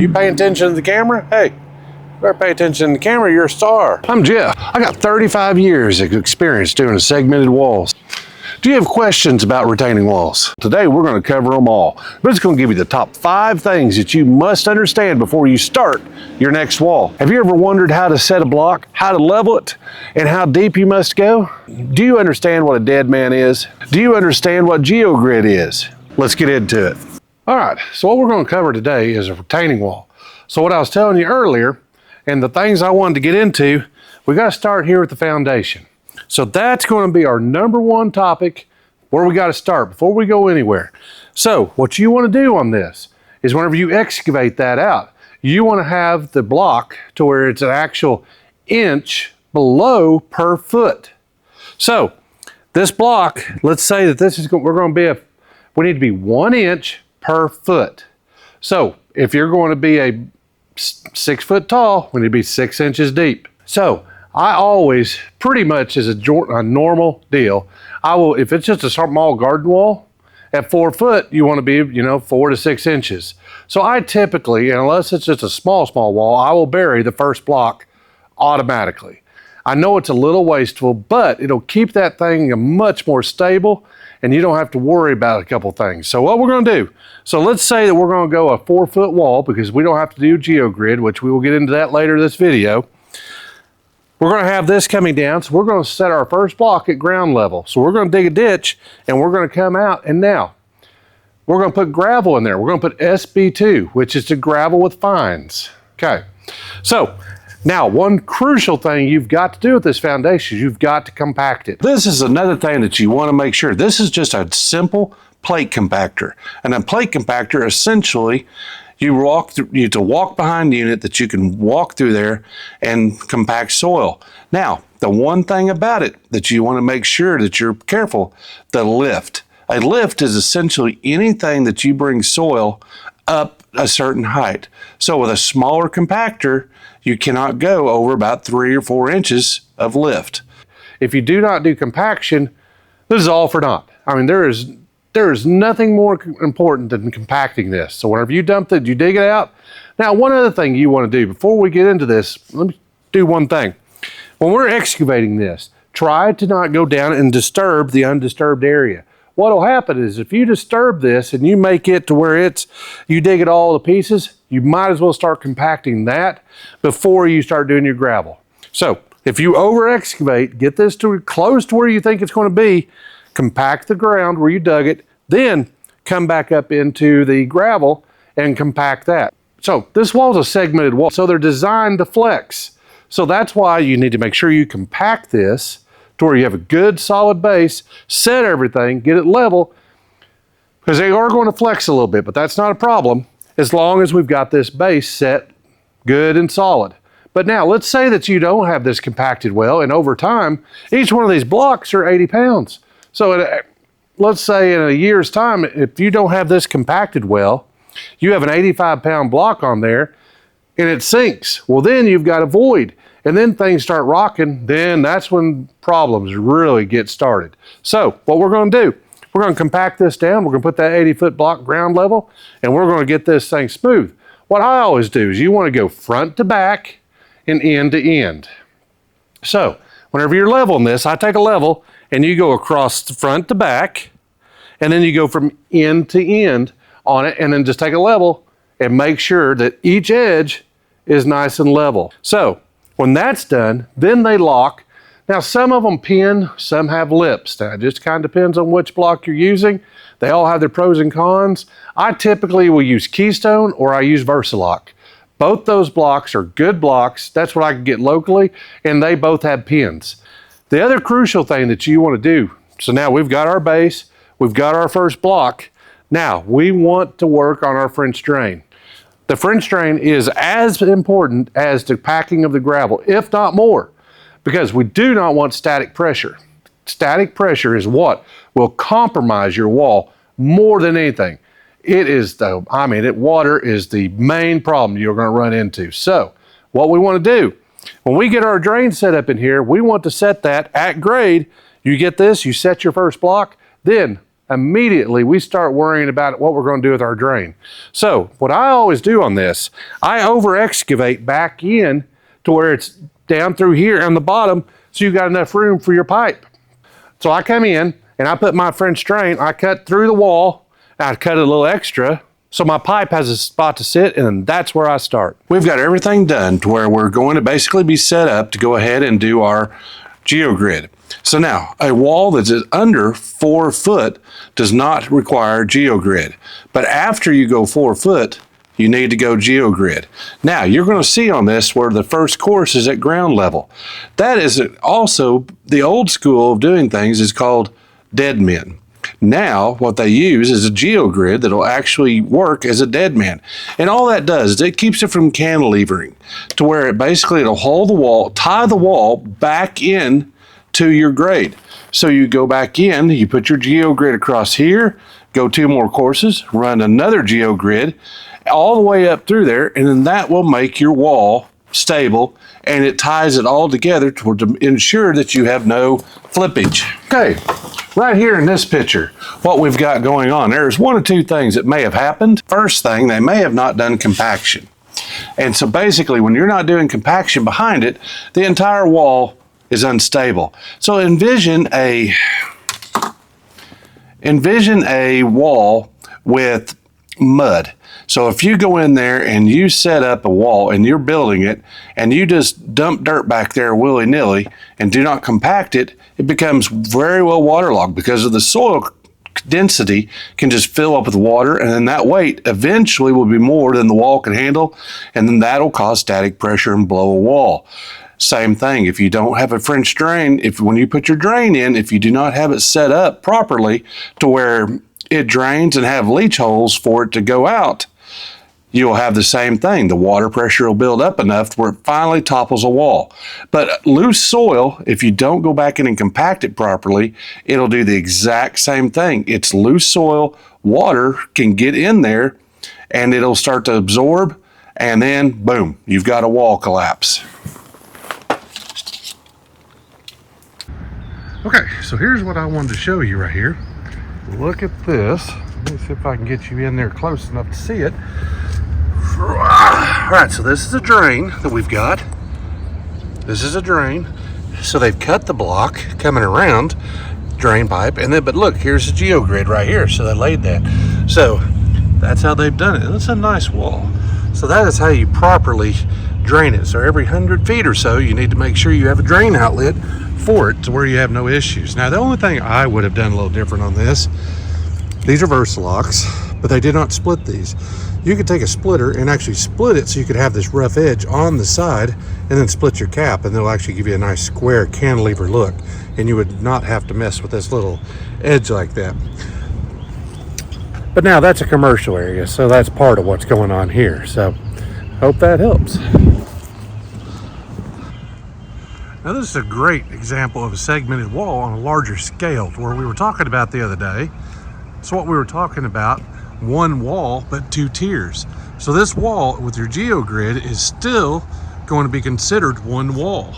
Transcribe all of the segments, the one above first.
You pay attention to the camera? Hey, better pay attention to the camera, you're a star. I'm Jeff. I got 35 years of experience doing segmented walls. Do you have questions about retaining walls? Today we're going to cover them all, but it's going to give you the top 5 things that you must understand before you start your next wall. Have you ever wondered how to set a block, how to level it, and how deep you must go? Do you understand what a dead man is? Do you understand what geogrid is? Let's get into it. All right, so what we're going to cover today is a retaining wall. So what I was telling you earlier, and the things I wanted to get into, we got to start here with the foundation. So that's going to be our number 1 topic where we got to start before we go anywhere. So what you want to do on this is whenever you excavate that out, you want to have the block to where it's an actual inch below per foot. So this block, let's say that this is we need to be 1 inch per foot. So if you're going to be a 6 foot tall, we need to be 6 inches deep. So I always, pretty much as a normal deal, if it's just a small garden wall, at 4 foot, you want to be, 4 to 6 inches. So I typically, unless it's just a small wall, I will bury the first block automatically. I know it's a little wasteful, but it'll keep that thing much more stable and you don't have to worry about a couple things. So what we're going to do, so let's say that we're going to go a 4 foot wall because we don't have to do geogrid, which we will get into that later in this video. We're going to have this coming down, so we're going to set our first block at ground level. So we're going to dig a ditch and we're going to come out, and now we're going to put gravel in there. We're going to put SB2, which is the gravel with fines. Okay, so now one crucial thing you've got to do with this foundation is you've got to compact it. This is another thing that you want to make sure. This is just a simple plate compactor, and a plate compactor essentially you have to walk behind the unit that you can walk through there and compact soil. Now, the one thing about it that you want to make sure that you're careful, the lift. A lift is essentially anything that you bring soil up a certain height. So with a smaller compactor, you cannot go over about 3 or 4 inches of lift. If you do not do compaction, this is all for naught. I mean, there is nothing more important than compacting this. So whenever you dump it, you dig it out. Now, one other thing you want to do before we get into this, let me do one thing. When we're excavating this, try to not go down and disturb the undisturbed area. What will happen is if you disturb this and you make it to where you dig it all to pieces, you might as well start compacting that before you start doing your gravel. So if you over excavate, get this to close to where you think it's going to be, compact the ground where you dug it, then come back up into the gravel and compact that. So this wall is a segmented wall, so they're designed to flex. So that's why you need to make sure you compact this to where you have a good solid base, set everything, get it level, because they are going to flex a little bit, but that's not a problem as long as we've got this base set good and solid. But now let's say that you don't have this compacted well, and over time, each one of these blocks are 80 pounds. So let's say in a year's time, if you don't have this compacted well, you have an 85-pound block on there and it sinks. Well, then you've got a void, and then things start rocking. Then that's when problems really get started. So what we're going to do, we're going to compact this down. We're going to put that 80-foot block ground level, and we're going to get this thing smooth. What I always do is you want to go front to back and end to end. So whenever you're leveling this, I take a level and you go across the front to back, and then you go from end to end on it, and then just take a level and make sure that each edge is nice and level. So when that's done, then they lock. Now some of them pin, some have lips. Now it just kind of depends on which block you're using. They all have their pros and cons. I typically will use Keystone or I use Versalock. Both those blocks are good blocks. That's what I can get locally, and they both have pins. The other crucial thing that you want to do, so now we've got our base, we've got our first block. Now we want to work on our French drain. The French drain is as important as the packing of the gravel, if not more, because we do not want static pressure. Static pressure is what will compromise your wall more than anything. Water is the main problem you're going to run into. So what we want to do, when we get our drain set up in here, we want to set that at grade. You get this, you set your first block, then immediately we start worrying about what we're going to do with our drain. So what I always do on this, I over excavate back in to where it's down through here on the bottom, so you've got enough room for your pipe. So I come in and I put my French drain, I cut through the wall, I cut a little extra, so my pipe has a spot to sit, and that's where I start. We've got everything done to where we're going to basically be set up to go ahead and do our geogrid. So now, a wall that is under 4 foot does not require geogrid. But after you go 4 foot, you need to go geogrid. Now, you're going to see on this where the first course is at ground level. That is also the old school of doing things is called dead men. Now, what they use is a geogrid that will actually work as a dead man. And all that does is it keeps it from cantilevering to where it basically it'll hold the wall, tie the wall back in to your grade. So you go back in, you put your geogrid across here, go 2 more courses, run another geogrid all the way up through there, and then that will make your wall stable, and it ties it all together to ensure that you have no flippage. Okay, right here in this picture, what we've got going on, there's 1 or 2 things that may have happened. First thing, they may have not done compaction. And so basically, when you're not doing compaction behind it, the entire wall is unstable. So envision a wall with mud. So if you go in there and you set up a wall and you're building it and you just dump dirt back there willy-nilly and do not compact it, it becomes very well waterlogged because of the soil density can just fill up with water, and then that weight eventually will be more than the wall can handle, and then that'll cause static pressure and blow a wall. Same thing, if you don't have a French drain, when you put your drain in, if you do not have it set up properly to where it drains and have leach holes for it to go out, you'll have the same thing. The water pressure will build up enough where it finally topples a wall. But loose soil, if you don't go back in and compact it properly, it'll do the exact same thing. It's loose soil, water can get in there and it'll start to absorb, and then boom, you've got a wall collapse. Okay, so here's what I wanted to show you right here. Look at this. Let me see if I can get you in there close enough to see it. All right, so this is a drain that we've got. This is a drain. So they've cut the block coming around, drain pipe, and then, but look, here's the geogrid right here. So they laid that. So that's how they've done it. It's a nice wall. So that is how you properly drain it. So every 100 feet or so, you need to make sure you have a drain outlet for it to where you have no issues. Now, the only thing I would have done a little different on this, these are Versalocks, but they did not split these. You could take a splitter and actually split it so you could have this rough edge on the side and then split your cap, and they'll actually give you a nice square cantilever look, and you would not have to mess with this little edge like that. But now that's a commercial area, so that's part of what's going on here. So hope that helps. Now this is a great example of a segmented wall on a larger scale, where we were talking about the other day. So what we were talking about, 1 wall, but 2 tiers. So this wall with your geogrid is still going to be considered 1 wall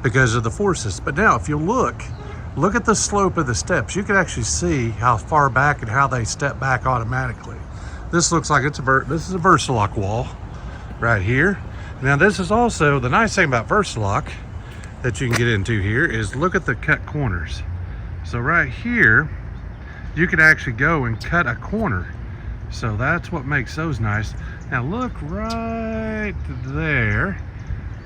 because of the forces. But now if you look at the slope of the steps, you can actually see how far back and how they step back automatically. This looks like this is a Versalock wall right here. Now this is also, the nice thing about Versalock that you can get into here is look at the cut corners. So right here, you can actually go and cut a corner. So that's what makes those nice. Now look right there.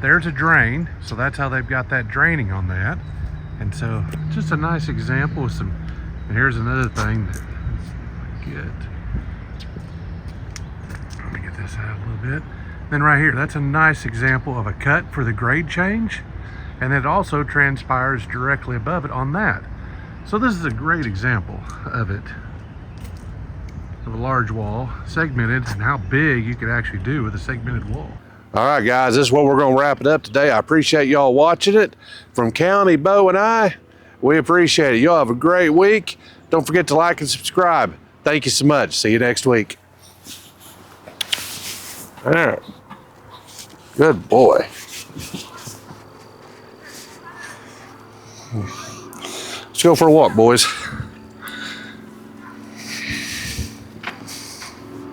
There's a drain. So that's how they've got that draining on that. And so just a nice example of some, and here's another thing that, let me get this out a little bit. Then right here, that's a nice example of a cut for the grade change. And it also transpires directly above it on that. So this is a great example of it, of a large wall, segmented, and how big you could actually do with a segmented wall. All right, guys, this is what we're going to wrap it up today. I appreciate y'all watching it. From County, Bo, and I, we appreciate it. Y'all have a great week. Don't forget to like and subscribe. Thank you so much. See you next week. All right. Good boy. Let's go for a walk, boys.